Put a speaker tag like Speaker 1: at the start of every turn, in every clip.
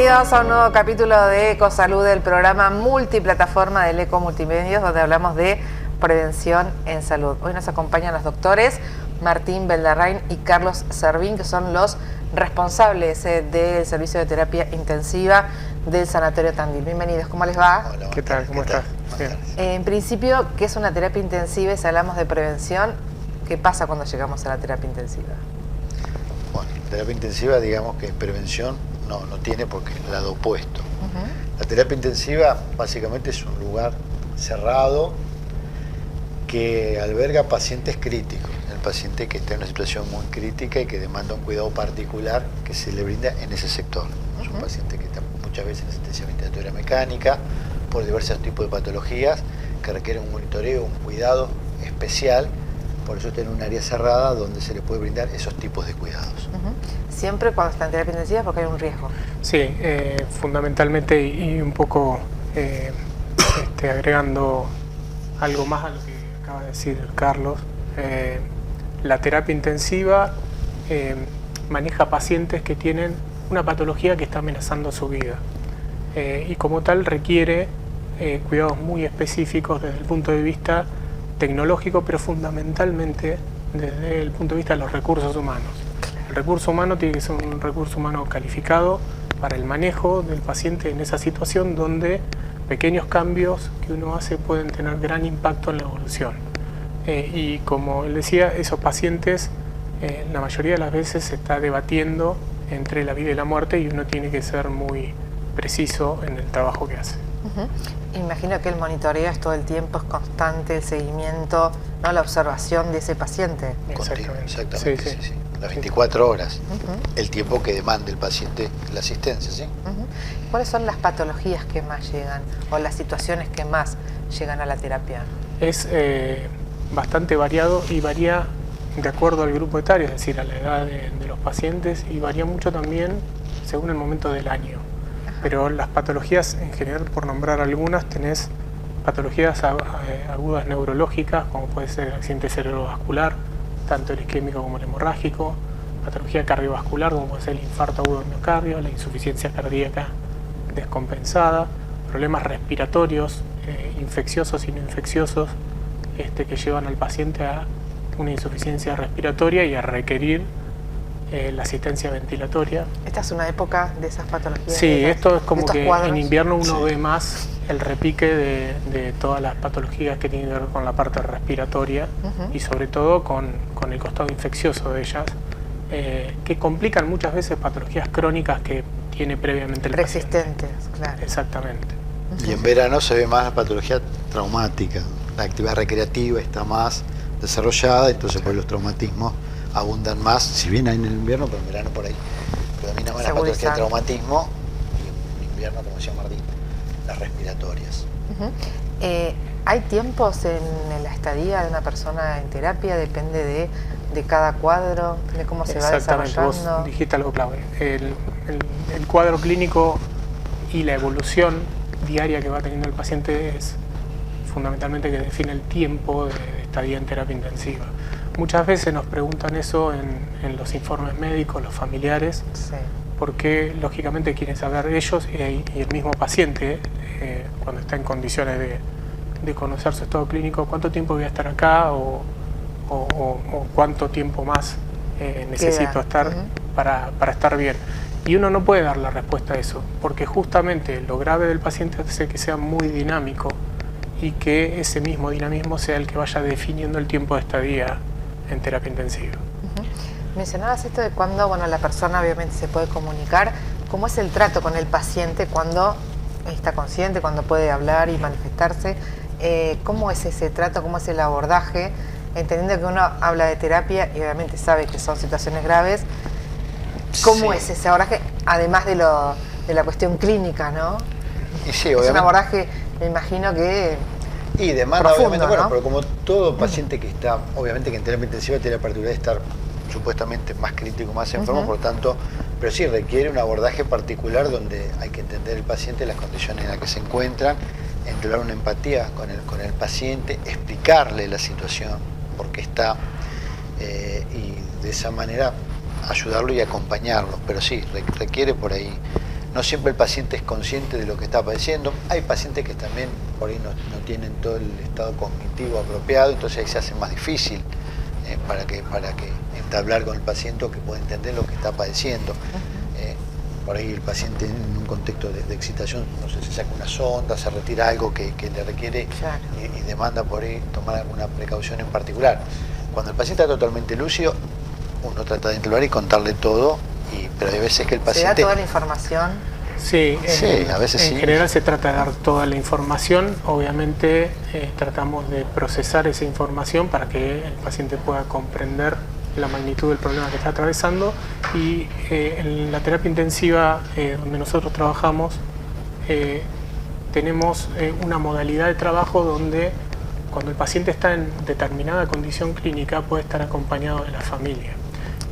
Speaker 1: Bienvenidos a un nuevo capítulo de Ecosalud, del programa multiplataforma del Eco Multimedios, donde hablamos de prevención en salud. Hoy nos acompañan los doctores Martín Beldarrain y Carlos Servín, que son los responsables del servicio de terapia intensiva del Sanatorio Tandil. Bienvenidos, ¿cómo les va?
Speaker 2: Hola, ¿qué tal? ¿Cómo estás? Bien.
Speaker 1: En principio, ¿qué es una terapia intensiva? Y si hablamos de prevención, ¿qué pasa cuando llegamos a la terapia intensiva?
Speaker 2: Bueno, terapia intensiva, digamos que prevención no tiene porque es el lado opuesto. La terapia intensiva básicamente es un lugar cerrado que alberga pacientes críticos. El paciente que está en una situación muy crítica y que demanda un cuidado particular que se le brinda en ese sector. Es un paciente que está muchas veces en asistencia ventilatoria mecánica por diversos tipos de patologías que requieren un monitoreo, un cuidado especial. Por eso está en un área cerrada donde se le puede brindar esos tipos de cuidados.
Speaker 1: Siempre cuando está en terapia intensiva porque hay un riesgo.
Speaker 3: Sí, fundamentalmente y un poco agregando algo más a lo que acaba de decir Carlos, la terapia intensiva maneja pacientes que tienen una patología que está amenazando su vida y como tal requiere cuidados muy específicos desde el punto de vista tecnológico, pero fundamentalmente desde el punto de vista de los recursos humanos. El recurso humano tiene que ser un recurso humano calificado para el manejo del paciente en esa situación donde pequeños cambios que uno hace pueden tener gran impacto en la evolución. Y como él decía, esos pacientes la mayoría de las veces se está debatiendo entre la vida y la muerte y uno tiene que ser muy preciso en el trabajo que hace.
Speaker 1: Imagino que el monitoreo es todo el tiempo, es constante, el seguimiento, ¿no? La observación de ese paciente.
Speaker 2: Exactamente. Sí. Las 24 horas, el tiempo que demande el paciente la asistencia, ¿sí?
Speaker 1: ¿Cuáles son las patologías que más llegan o las situaciones que más llegan a la terapia?
Speaker 3: Es bastante variado y varía de acuerdo al grupo etario, es decir, a la edad de los pacientes, y varía mucho también según el momento del año. Pero las patologías en general, por nombrar algunas, tenés patologías agudas neurológicas, como puede ser el accidente cerebrovascular, tanto el isquémico como el hemorrágico, patología cardiovascular, como puede ser el infarto agudo del miocardio, la insuficiencia cardíaca descompensada, problemas respiratorios, infecciosos y no infecciosos, que llevan al paciente a una insuficiencia respiratoria y a requerir la asistencia ventilatoria.
Speaker 1: ¿Esta es una época de esas patologías?
Speaker 3: Sí, esto es como que
Speaker 1: cuadros.
Speaker 3: En invierno uno ve más el repique de todas las patologías que tienen que ver con la parte respiratoria y sobre todo con el costado infeccioso de ellas, que complican muchas veces patologías crónicas que tiene previamente el
Speaker 1: Persistentes,
Speaker 3: paciente.
Speaker 1: claro.
Speaker 3: Exactamente.
Speaker 2: Y en verano se ve más la patología traumática. La actividad recreativa está más desarrollada, entonces por los traumatismos abundan más, si bien hay en el invierno, pero en verano por ahí predomina más la patología de traumatismo y en invierno, como decía Martín, las respiratorias.
Speaker 1: ¿Hay tiempos en la estadía de una persona en terapia? ¿Depende de cada cuadro, de cómo se va desarrollando?
Speaker 3: Vos dijiste algo clave. El cuadro clínico y la evolución diaria que va teniendo el paciente es fundamentalmente que define el tiempo de estadía en terapia intensiva. Muchas veces nos preguntan eso en los informes médicos, los familiares, porque lógicamente quieren saber ellos y el mismo paciente, cuando está en condiciones de conocer su estado clínico, cuánto tiempo voy a estar acá o cuánto tiempo más necesito estar para estar bien. Y uno no puede dar la respuesta a eso, porque justamente lo grave del paciente hace que sea muy dinámico y que ese mismo dinamismo sea el que vaya definiendo el tiempo de estadía en terapia intensiva.
Speaker 1: Mencionabas esto de cuando la persona obviamente se puede comunicar. ¿Cómo es el trato con el paciente cuando está consciente, cuando puede hablar y manifestarse? ¿Cómo es ese trato, cómo es el abordaje? Entendiendo que uno habla de terapia y obviamente sabe que son situaciones graves. ¿Cómo es ese abordaje? Además de la cuestión clínica, ¿no?
Speaker 2: Y sí,
Speaker 1: es un abordaje, me imagino que
Speaker 2: y demanda,
Speaker 1: profundo,
Speaker 2: obviamente,
Speaker 1: ¿no?
Speaker 2: pero como todo paciente que está, obviamente que en terapia intensiva tiene la particularidad de estar supuestamente más crítico, más enfermo, por lo tanto, pero sí requiere un abordaje particular donde hay que entender el paciente, las condiciones en las que se encuentran, entablar una empatía con el paciente, explicarle la situación, por qué está, y de esa manera ayudarlo y acompañarlo, pero sí, requiere por ahí no siempre el paciente es consciente de lo que está padeciendo. Hay pacientes que también por ahí no tienen todo el estado cognitivo apropiado, entonces ahí se hace más difícil para que entablar con el paciente o que pueda entender lo que está padeciendo. Por ahí el paciente en un contexto de excitación, no sé, se saca una sonda, se retira algo que le requiere, claro, y demanda por ahí tomar alguna precaución en particular. Cuando el paciente está totalmente lúcido, uno trata de entrar y contarle todo, pero hay veces que el paciente...
Speaker 1: ¿Se da toda la información?
Speaker 3: Sí,
Speaker 2: a veces sí.
Speaker 3: En general se trata de dar toda la información. Obviamente tratamos de procesar esa información para que el paciente pueda comprender la magnitud del problema que está atravesando, y en la terapia intensiva donde nosotros trabajamos tenemos una modalidad de trabajo donde cuando el paciente está en determinada condición clínica puede estar acompañado de la familia,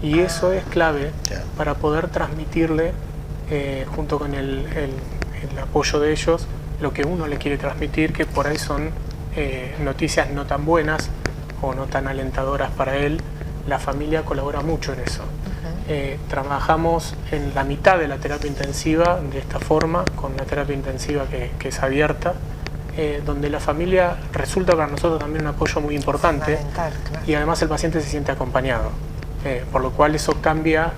Speaker 3: y eso es clave para poder transmitirle junto con el apoyo de ellos lo que uno le quiere transmitir, que por ahí son noticias no tan buenas o no tan alentadoras para él. La familia colabora mucho en eso. Trabajamos en la mitad de la terapia intensiva de esta forma, con la terapia intensiva que es abierta, donde la familia resulta para nosotros también un apoyo muy importante, claro. Y además el paciente se siente acompañado, por lo cual eso cambia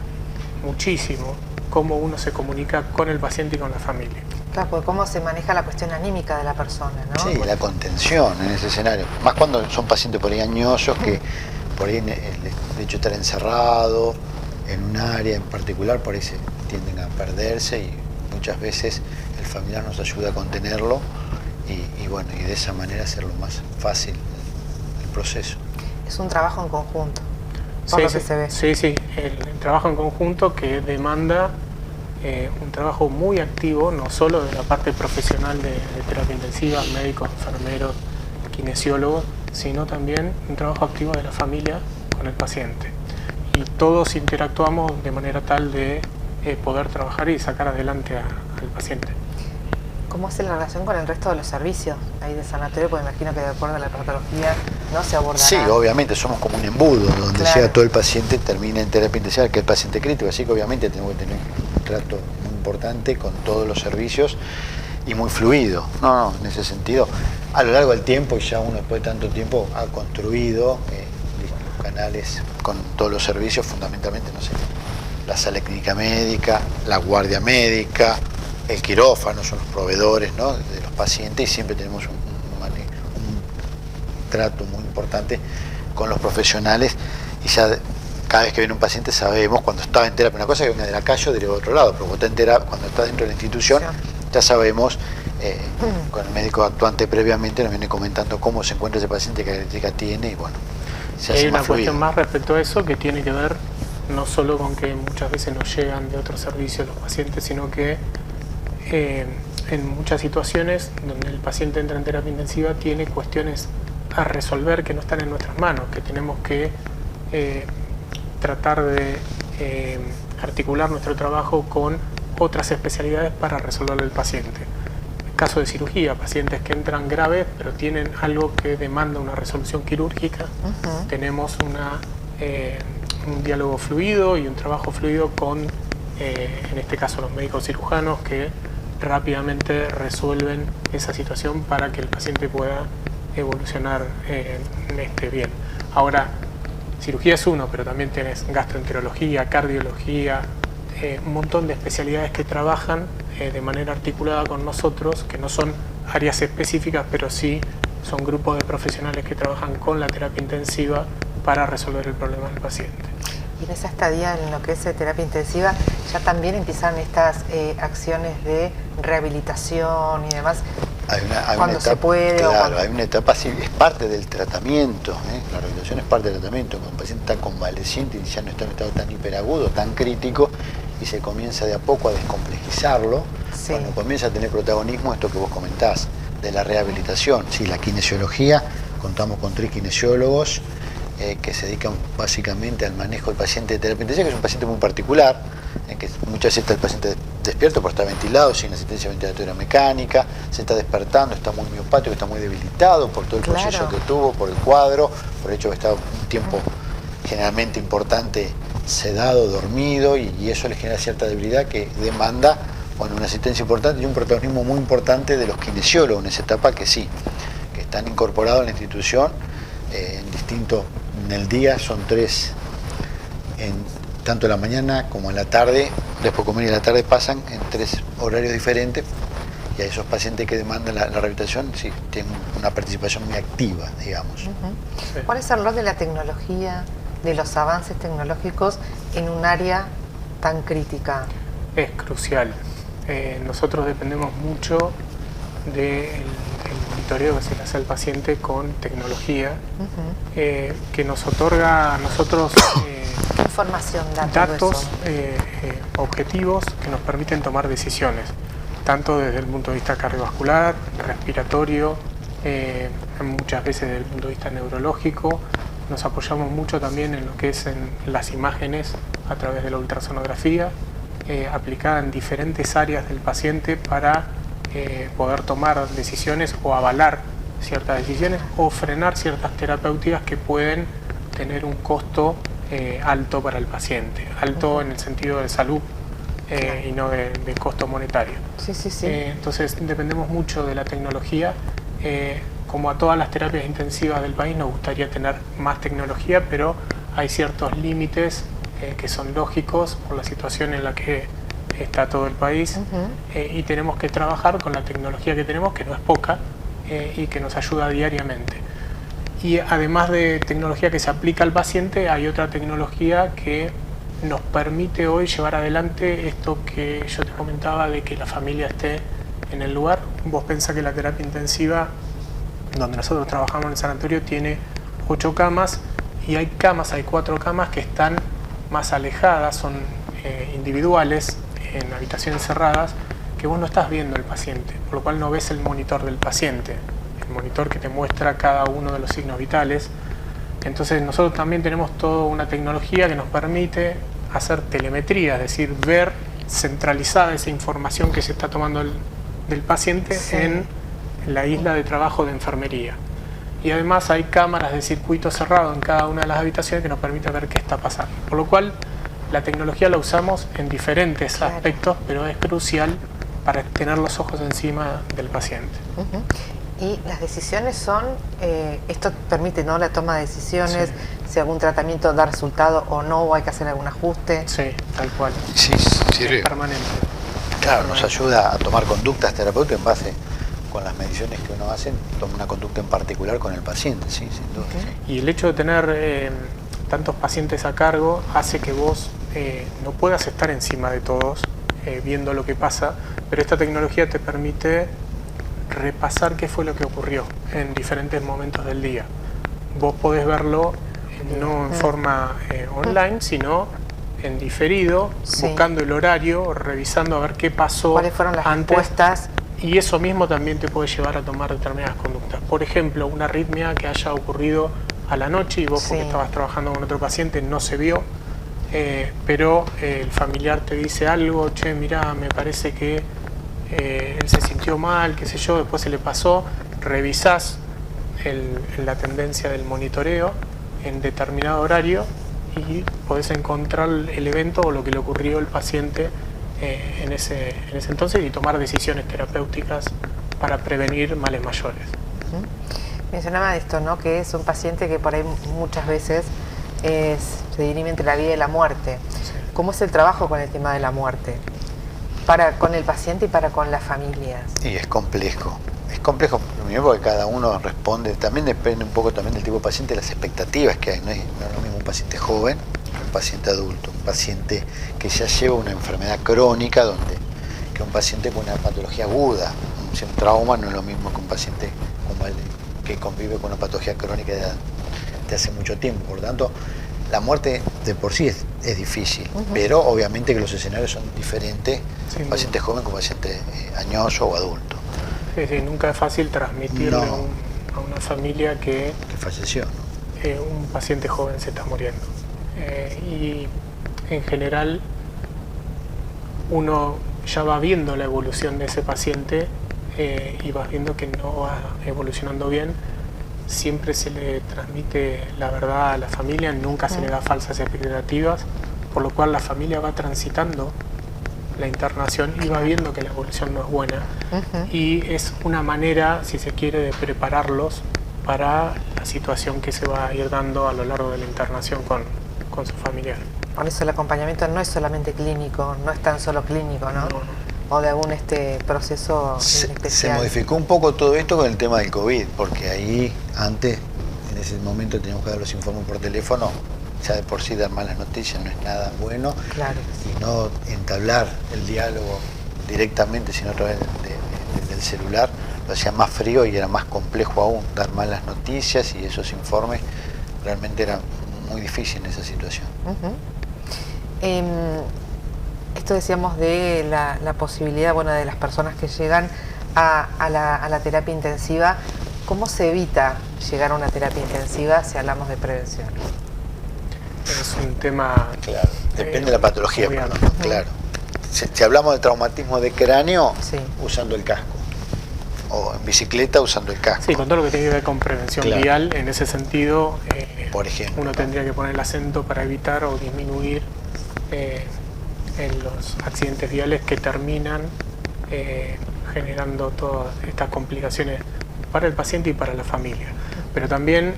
Speaker 3: muchísimo cómo uno se comunica con el paciente y con la familia.
Speaker 1: Claro, porque cómo se maneja la cuestión anímica de la persona, ¿no?
Speaker 2: Sí, la contención en ese escenario, más cuando son pacientes por ahí añosos que por ahí el hecho de estar encerrado en un área en particular, por ahí se tienden a perderse, y muchas veces el familiar nos ayuda a contenerlo y bueno, y de esa manera hacerlo más fácil el proceso.
Speaker 1: Es un trabajo en conjunto, por lo que se ve.
Speaker 3: Sí, el trabajo en conjunto que demanda un trabajo muy activo, no solo de la parte profesional de terapia intensiva, médicos, enfermeros, kinesiólogos, sino también un trabajo activo de la familia con el paciente. Y todos interactuamos de manera tal de poder trabajar y sacar adelante al paciente.
Speaker 1: ¿Cómo es la relación con el resto de los servicios ahí de sanatorio? Porque imagino que de acuerdo a la patología no se abordará.
Speaker 2: Sí, obviamente somos como un embudo, donde llega todo el paciente, termina en terapia intensiva, que es el paciente crítico, así que obviamente tenemos que tener un trato muy importante con todos los servicios y muy fluido. No, en ese sentido, a lo largo del tiempo, y ya uno después de tanto tiempo ha construido los canales con todos los servicios, fundamentalmente, no sé, la sala clínica médica, la guardia médica, el quirófano, son los proveedores, ¿no?, de los pacientes, y siempre tenemos un trato muy importante con los profesionales, y ya cada vez que viene un paciente sabemos cuando estaba en terapia, una cosa que venga de la calle o de otro lado, pero cuando está dentro de la institución, ya sabemos, con el médico actuante previamente nos viene comentando cómo se encuentra ese paciente, qué características tiene, y bueno, se hace
Speaker 3: hay una
Speaker 2: más fluido.
Speaker 3: Cuestión más respecto a eso que tiene que ver no solo con que muchas veces nos llegan de otros servicios los pacientes, sino que en muchas situaciones donde el paciente entra en terapia intensiva tiene cuestiones a resolver que no están en nuestras manos, que tenemos que tratar de articular nuestro trabajo con otras especialidades para resolverle al paciente. En caso de cirugía, pacientes que entran graves pero tienen algo que demanda una resolución quirúrgica, tenemos un diálogo fluido y un trabajo fluido con, en este caso, los médicos cirujanos, que rápidamente resuelven esa situación para que el paciente pueda evolucionar bien. Ahora, cirugía es uno, pero también tienes gastroenterología, cardiología, un montón de especialidades que trabajan de manera articulada con nosotros, que no son áreas específicas, pero sí son grupos de profesionales que trabajan con la terapia intensiva para resolver el problema del paciente.
Speaker 1: Y en esa estadía en lo que es terapia intensiva, ya también empiezan estas acciones de rehabilitación y demás.
Speaker 2: Hay
Speaker 1: cuando se puede.
Speaker 2: Claro, hay una etapa, sí, es parte del tratamiento, la rehabilitación es parte del tratamiento. Cuando el paciente está convaleciente y ya no está en un estado tan hiperagudo, tan crítico, y se comienza de a poco a descomplejizarlo, cuando comienza a tener protagonismo esto que vos comentás, de la rehabilitación. Sí, la kinesiología, contamos con 3 kinesiólogos que se dedican básicamente al manejo del paciente de terapia intensiva, que es un paciente muy particular, en que muchas veces está el paciente despierto porque está ventilado, sin asistencia ventilatoria mecánica, se está despertando, está muy miopático, está muy debilitado por todo el proceso que tuvo, por el cuadro, por el hecho de que está un tiempo generalmente importante sedado, dormido, y eso le genera cierta debilidad que demanda bueno, una asistencia importante y un protagonismo muy importante de los kinesiólogos en esa etapa, que sí, que están incorporados en la institución en el día son 3, tanto en la mañana como en la tarde, después de comer y en la tarde pasan en 3 horarios diferentes, y a esos pacientes que demandan la rehabilitación sí tienen una participación muy activa, digamos.
Speaker 1: Sí. ¿Cuál es el rol de la tecnología, de los avances tecnológicos en un área tan crítica?
Speaker 3: Es crucial. Nosotros dependemos mucho del monitoreo que se le hace al paciente con tecnología, que nos otorga a nosotros
Speaker 1: información,
Speaker 3: datos objetivos que nos permiten tomar decisiones, tanto desde el punto de vista cardiovascular, respiratorio, muchas veces desde el punto de vista neurológico. Nos apoyamos mucho también en lo que es en las imágenes a través de la ultrasonografía, aplicada en diferentes áreas del paciente para poder tomar decisiones o avalar ciertas decisiones o frenar ciertas terapéuticas que pueden tener un costo alto para el paciente, alto en el sentido de salud y no de costo monetario.
Speaker 1: Sí, sí, sí.
Speaker 3: Entonces dependemos mucho de la tecnología. Como a todas las terapias intensivas del país nos gustaría tener más tecnología, pero hay ciertos límites que son lógicos por la situación en la que está todo el país, y tenemos que trabajar con la tecnología que tenemos, que no es poca, y que nos ayuda diariamente. Y además de tecnología que se aplica al paciente, hay otra tecnología que nos permite hoy llevar adelante esto que yo te comentaba, de que la familia esté en el lugar. Vos pensás que la terapia intensiva, donde nosotros trabajamos en el sanatorio, tiene 8 camas, y hay 4 camas que están más alejadas, son individuales, en habitaciones cerradas, que vos no estás viendo al paciente, por lo cual no ves el monitor del paciente, el monitor que te muestra cada uno de los signos vitales. Entonces nosotros también tenemos toda una tecnología que nos permite hacer telemetría, es decir, ver centralizada esa información que se está tomando del paciente en la isla de trabajo de enfermería. Y además hay cámaras de circuito cerrado en cada una de las habitaciones que nos permite ver qué está pasando. Por lo cual la tecnología la usamos en diferentes aspectos, pero es crucial para tener los ojos encima del paciente.
Speaker 1: Y las decisiones son, esto permite, ¿no?, la toma de decisiones, si algún tratamiento da resultado o no, o hay que hacer algún ajuste.
Speaker 3: Sí, tal cual.
Speaker 2: Sí, sirve.
Speaker 3: Es permanente.
Speaker 2: Claro, nos ayuda a tomar conductas terapéuticas en base con las mediciones que uno hace, toma una conducta en particular con el paciente, sí, sin duda. Sí.
Speaker 3: Y el hecho de tener tantos pacientes a cargo hace que vos no puedas estar encima de todos viendo lo que pasa, pero esta tecnología te permite repasar qué fue lo que ocurrió en diferentes momentos del día. Vos podés verlo no en forma online, sino en diferido, buscando el horario, revisando a ver qué pasó,
Speaker 1: cuáles fueron las respuestas.
Speaker 3: Y eso mismo también te puede llevar a tomar determinadas conductas. Por ejemplo, una arritmia que haya ocurrido a la noche y vos, porque estabas trabajando con otro paciente, no se vio, pero el familiar te dice algo: che, mirá, me parece que él se sintió mal, qué sé yo, después se le pasó. Revisás la tendencia del monitoreo en determinado horario y podés encontrar el evento o lo que le ocurrió al paciente en ese entonces, y tomar decisiones terapéuticas para prevenir males mayores.
Speaker 1: Mencionaba esto, ¿no?, que es un paciente que por ahí muchas veces se dirime entre la vida y la muerte.
Speaker 3: Sí.
Speaker 1: ¿Cómo es el trabajo con el tema de la muerte? Con el paciente y para con las familias.
Speaker 2: Y es complejo primero porque cada uno responde, también depende un poco también del tipo de paciente, las expectativas que hay. No es lo mismo un paciente joven que un paciente adulto, un paciente que ya lleva una enfermedad crónica, que un paciente con una patología aguda. Un trauma no es lo mismo que un paciente que convive con una patología crónica de hace mucho tiempo. Por lo tanto, la muerte de por sí es difícil, pero obviamente que los escenarios son diferentes, un paciente joven con un paciente añoso o adulto.
Speaker 3: Sí, nunca es fácil transmitirle a una familia que
Speaker 2: falleció, ¿no?
Speaker 3: Un paciente joven se está muriendo. Y en general uno ya va viendo la evolución de ese paciente y vas viendo que no va evolucionando bien. Siempre se le transmite la verdad a la familia, nunca se le da falsas expectativas, por lo cual la familia va transitando la internación y va viendo que la evolución no es buena. Y es una manera, si se quiere, de prepararlos para la situación que se va a ir dando a lo largo de la internación con su familiar.
Speaker 1: Por eso el acompañamiento no es solamente clínico, no es tan solo clínico, ¿no? O de algún proceso especial.
Speaker 2: Se modificó un poco todo esto con el tema del COVID, porque ahí antes, en ese momento teníamos que dar los informes por teléfono, ya de por sí dar malas noticias no es nada bueno,
Speaker 1: claro.
Speaker 2: Y no entablar el diálogo directamente, sino a través del celular, lo hacía más frío y era más complejo aún, dar malas noticias, y esos informes realmente era muy difícil en esa situación.
Speaker 1: Esto decíamos de la posibilidad, bueno, de las personas que llegan a la terapia intensiva. ¿Cómo se evita llegar a una terapia intensiva si hablamos de prevención?
Speaker 3: Es un tema...
Speaker 2: Claro, depende de la patología,
Speaker 3: obviamente.
Speaker 2: Claro. Si hablamos de traumatismo de cráneo,
Speaker 1: sí,
Speaker 2: usando el casco. O en bicicleta, usando el casco.
Speaker 3: Sí, con todo lo que tiene que ver con prevención
Speaker 2: claro,
Speaker 3: vial, en ese sentido,
Speaker 2: por ejemplo,
Speaker 3: uno tendría que poner el acento para evitar o disminuir en los accidentes viales que terminan generando todas estas complicaciones para el paciente y para la familia. Pero también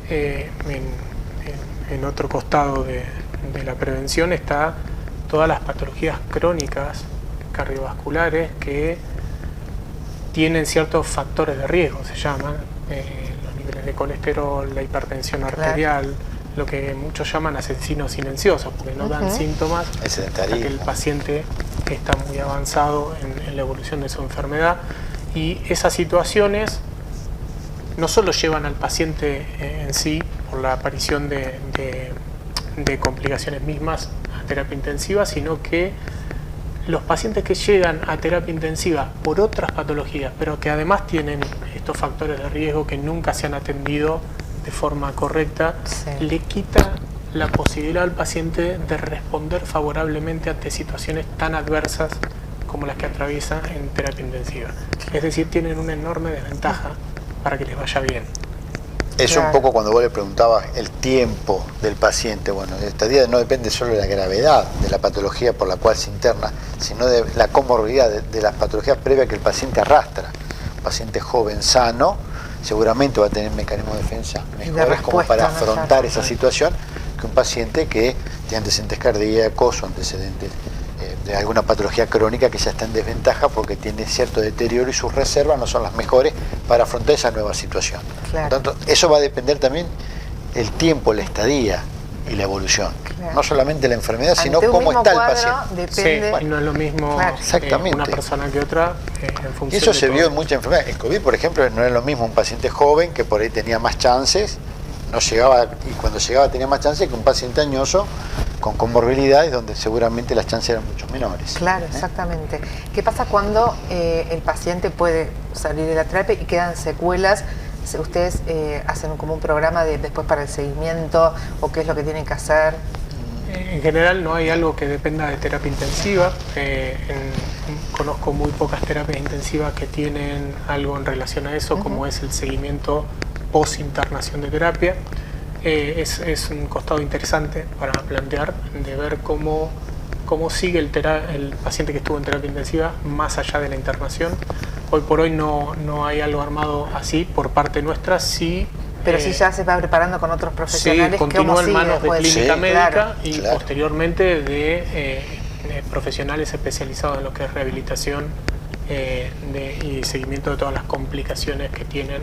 Speaker 3: en otro costado de la prevención está todas las patologías crónicas cardiovasculares que tienen ciertos factores de riesgo, se llaman los niveles de colesterol, la hipertensión arterial, lo que muchos llaman asesinos silenciosos, porque no dan síntomas hasta que el paciente está muy avanzado en la evolución de su enfermedad. Y esas situaciones no solo llevan al paciente en sí por la aparición de complicaciones mismas a terapia intensiva, sino que los pacientes que llegan a terapia intensiva por otras patologías, pero que además tienen estos factores de riesgo que nunca se han atendido de forma correcta,
Speaker 1: sí,
Speaker 3: le quita la posibilidad al paciente de responder favorablemente ante situaciones tan adversas como las que atraviesa en terapia intensiva. Es decir, tienen una enorme desventaja para que les vaya bien.
Speaker 2: Es
Speaker 1: claro,
Speaker 2: un poco cuando vos le preguntabas el tiempo del paciente. Bueno, la estadía no depende solo de la gravedad de la patología por la cual se interna, sino de la comorbilidad de las patologías previas que el paciente arrastra. Un paciente joven, sano, seguramente va a tener mecanismos de defensa mejores como para afrontar esa situación que un paciente que tiene antecedentes cardíacos o antecedentes de alguna patología crónica que ya está en desventaja porque tiene cierto deterioro y sus reservas no son las mejores para afrontar esa nueva situación.
Speaker 1: claro.
Speaker 2: Por tanto, eso va a depender también el tiempo, la estadía y la evolución.
Speaker 1: Claro.
Speaker 2: No solamente la enfermedad, sino
Speaker 1: Ante un
Speaker 2: cómo
Speaker 1: mismo
Speaker 2: está el
Speaker 1: cuadro,
Speaker 2: paciente.
Speaker 1: depende...
Speaker 3: Sí, no es lo mismo
Speaker 1: claro,
Speaker 2: exactamente,
Speaker 3: una persona que otra en función
Speaker 2: y eso
Speaker 3: de
Speaker 2: se
Speaker 3: todo.
Speaker 2: vio en muchas enfermedades. El COVID, por ejemplo, no es lo mismo un paciente joven que por ahí tenía más chances, no llegaba, y cuando llegaba tenía más chances que un paciente añoso con comorbilidades donde seguramente las chances eran mucho menores.
Speaker 1: Claro, exactamente. ¿Qué pasa cuando el paciente puede salir de la terapia y quedan secuelas? ¿Ustedes hacen como un programa después para el seguimiento o qué es lo que tienen que hacer?
Speaker 3: En general no hay algo que dependa de terapia intensiva. Conozco muy pocas terapias intensivas que tienen algo en relación a eso, como es el seguimiento post-internación de terapia. Es un costado interesante para plantear, de ver cómo sigue el paciente que estuvo en terapia intensiva más allá de la internación. Hoy por hoy no hay algo armado así por parte nuestra, sí.
Speaker 1: Pero si ya se va preparando con otros profesionales,
Speaker 3: sí, continúa en manos de clínica médica,
Speaker 1: claro,
Speaker 3: y
Speaker 2: claro,
Speaker 3: posteriormente de profesionales especializados en lo que es rehabilitación y seguimiento de todas las complicaciones que tienen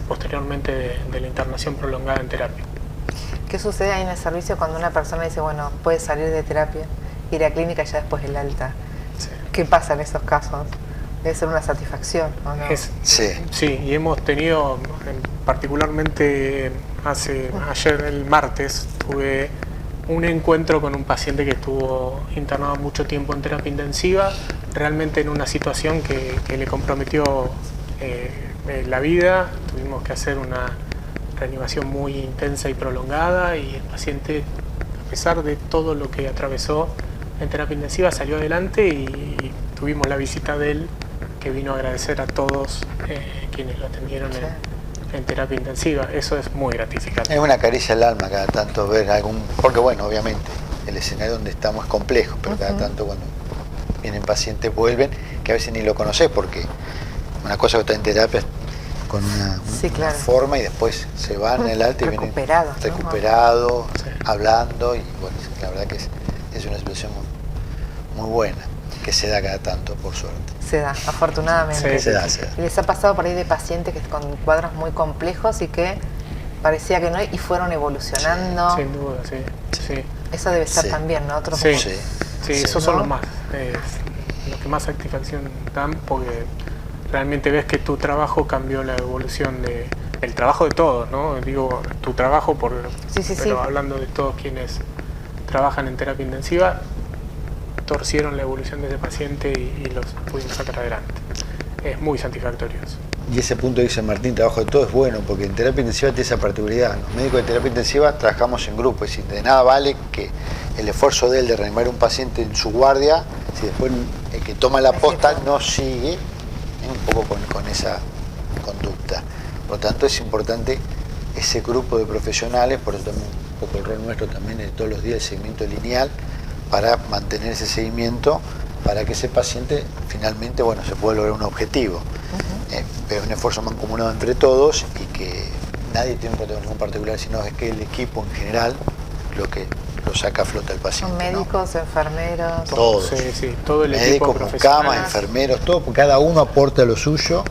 Speaker 3: posteriormente de la internación prolongada en terapia.
Speaker 1: ¿Qué sucede ahí en el servicio cuando una persona dice, bueno, puede salir de terapia, ir a clínica y ya después el alta?
Speaker 3: Sí.
Speaker 1: ¿Qué pasa en esos casos? Debe ser una satisfacción, ¿o no?
Speaker 3: Sí, y hemos tenido, particularmente ayer el martes, tuve un encuentro con un paciente que estuvo internado mucho tiempo en terapia intensiva, realmente en una situación que le comprometió la vida. Tuvimos que hacer una reanimación muy intensa y prolongada, y el paciente, a pesar de todo lo que atravesó en terapia intensiva, salió adelante, y tuvimos la visita de él, que vino a agradecer a todos quienes lo atendieron en terapia intensiva. Eso es muy gratificante.
Speaker 2: Es una caricia al alma cada tanto ver algún... Porque bueno, obviamente, el escenario donde estamos es complejo, pero cada tanto cuando vienen pacientes, vuelven, que a veces ni lo conoces, porque una cosa que está en terapia con una forma y después se van en el alta y vienen recuperados, hablando, y bueno, la verdad que es una situación muy buena, que se da cada tanto, por suerte.
Speaker 1: Se da, afortunadamente.
Speaker 2: Sí, se da.
Speaker 1: ¿Y les ha pasado por ahí de pacientes que con cuadros muy complejos y que parecía que no, y fueron evolucionando?
Speaker 3: Sin duda, sí.
Speaker 1: Eso debe ser también, ¿no?
Speaker 3: Sí, esos son los que más satisfacción dan, porque realmente ves que tu trabajo cambió la evolución el trabajo de todos, ¿no? Digo, tu trabajo, pero hablando de todos quienes trabajan en terapia intensiva, torcieron la evolución de ese paciente y los pudimos sacar adelante. Es muy satisfactorio eso.
Speaker 2: Y ese punto que dice Martín, trabajo de todo, es bueno, porque en terapia intensiva tiene esa particularidad. Los médicos de terapia intensiva trabajamos en grupo, es decir, de nada vale que el esfuerzo de él de reanimar a un paciente en su guardia, si después el que toma la posta no sigue un poco con esa conducta. Por lo tanto, es importante ese grupo de profesionales, por eso también un poco el rol nuestro también es todos los días el seguimiento lineal, para mantener ese seguimiento, para que ese paciente finalmente, bueno, se pueda lograr un objetivo. Pero es un esfuerzo mancomunado entre todos y que nadie tiene un protagonismo particular, sino es que el equipo en general lo que lo saca a flote al paciente.
Speaker 1: Son médicos, enfermeros.
Speaker 2: Todos.
Speaker 3: Todo el
Speaker 2: médicos,
Speaker 3: equipo profesional.
Speaker 2: camas, enfermeros, todo, cada uno aporta lo suyo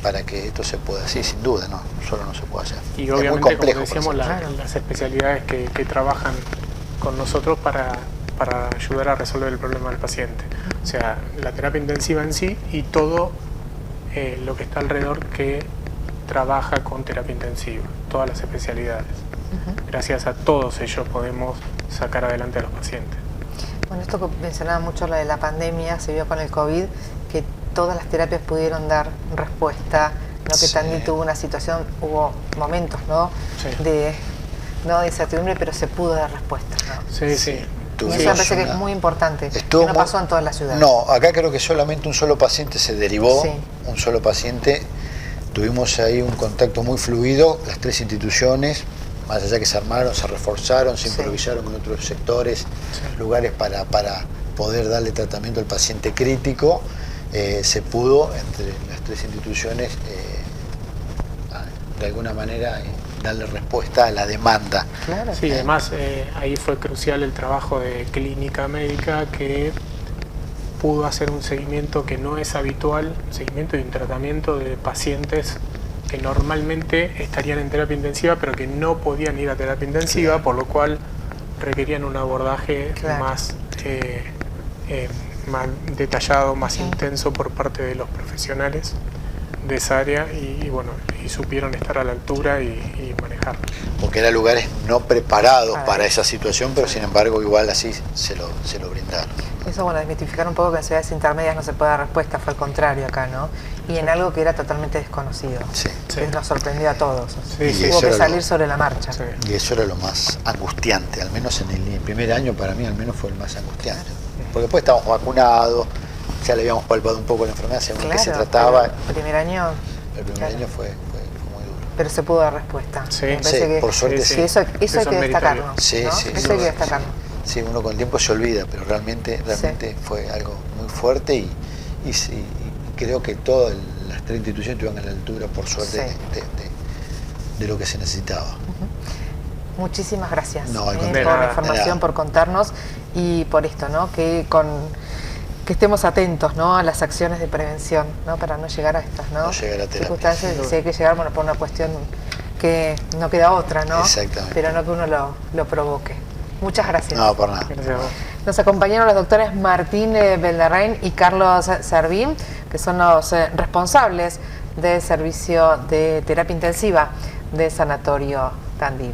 Speaker 2: para que esto se pueda hacer, sin duda, no, solo no se puede hacer.
Speaker 3: Y obviamente, es muy complejo, como decíamos, las especialidades que trabajan con nosotros para ayudar a resolver el problema del paciente. O sea, la terapia intensiva en sí y todo lo que está alrededor que trabaja con terapia intensiva, todas las especialidades. Gracias a todos ellos podemos sacar adelante a los pacientes.
Speaker 1: Bueno, esto que mencionaba mucho lo de la pandemia, se vio con el COVID, que todas las terapias pudieron dar respuesta, ¿no? Que también tuvo una situación, hubo momentos, ¿no? De incertidumbre, pero se pudo dar respuesta, ¿no?
Speaker 3: Sí.
Speaker 1: Y eso me parece que es muy importante, que no pasó en todas las ciudades.
Speaker 2: No, acá creo que solamente un solo paciente se derivó, un solo paciente. Tuvimos ahí un contacto muy fluido, las tres instituciones, más allá que se armaron, se reforzaron, se improvisaron con otros sectores, lugares para poder darle tratamiento al paciente crítico. Se pudo, entre las tres instituciones, de alguna manera darle respuesta a la demanda.
Speaker 1: Claro.
Speaker 3: Sí, además ahí fue crucial el trabajo de clínica médica, que pudo hacer un seguimiento que no es habitual, seguimiento y un tratamiento de pacientes que normalmente estarían en terapia intensiva pero que no podían ir a terapia intensiva, por lo cual requerían un abordaje más detallado, más intenso por parte de los profesionales de esa área y supieron estar a la altura y manejarlo.
Speaker 2: Porque eran lugares no preparados para esa situación, pero sin embargo igual así se lo brindaron.
Speaker 1: Eso, desmitificar un poco que en ciudades intermedias no se puede dar respuesta, fue al contrario acá, ¿no? Y en algo que era totalmente desconocido, que nos sorprendió a todos. Hubo que salir sobre la marcha.
Speaker 2: Y eso era lo más angustiante, al menos en el primer año para mí al menos fue el más angustiante. Porque después estábamos vacunados, ya le habíamos palpado un poco la enfermedad, según qué se trataba.
Speaker 1: El primer año
Speaker 2: fue muy duro.
Speaker 1: Pero se pudo dar respuesta.
Speaker 2: Por suerte sí.
Speaker 1: Eso hay que destacarlo.
Speaker 2: Eso
Speaker 1: hay que destacarlo.
Speaker 2: Sí, uno con el tiempo se olvida, pero realmente fue algo muy fuerte y creo que todas las tres instituciones estuvieron a la altura, por suerte, de lo que se necesitaba.
Speaker 1: Muchísimas gracias por
Speaker 2: la
Speaker 1: información, por contarnos y por esto, ¿no? Que estemos atentos, ¿no? A las acciones de prevención, ¿no? Para no llegar a estas, circunstancias, si hay que llegar, por una cuestión que no queda otra, ¿no?
Speaker 2: Exactamente.
Speaker 1: Pero no que uno lo provoque. Muchas gracias.
Speaker 2: No, por nada.
Speaker 3: Gracias a vos.
Speaker 1: Nos acompañaron los doctores Martín Beldarrain y Carlos Servín, que son los responsables del servicio de terapia intensiva de Sanatorio Tandil.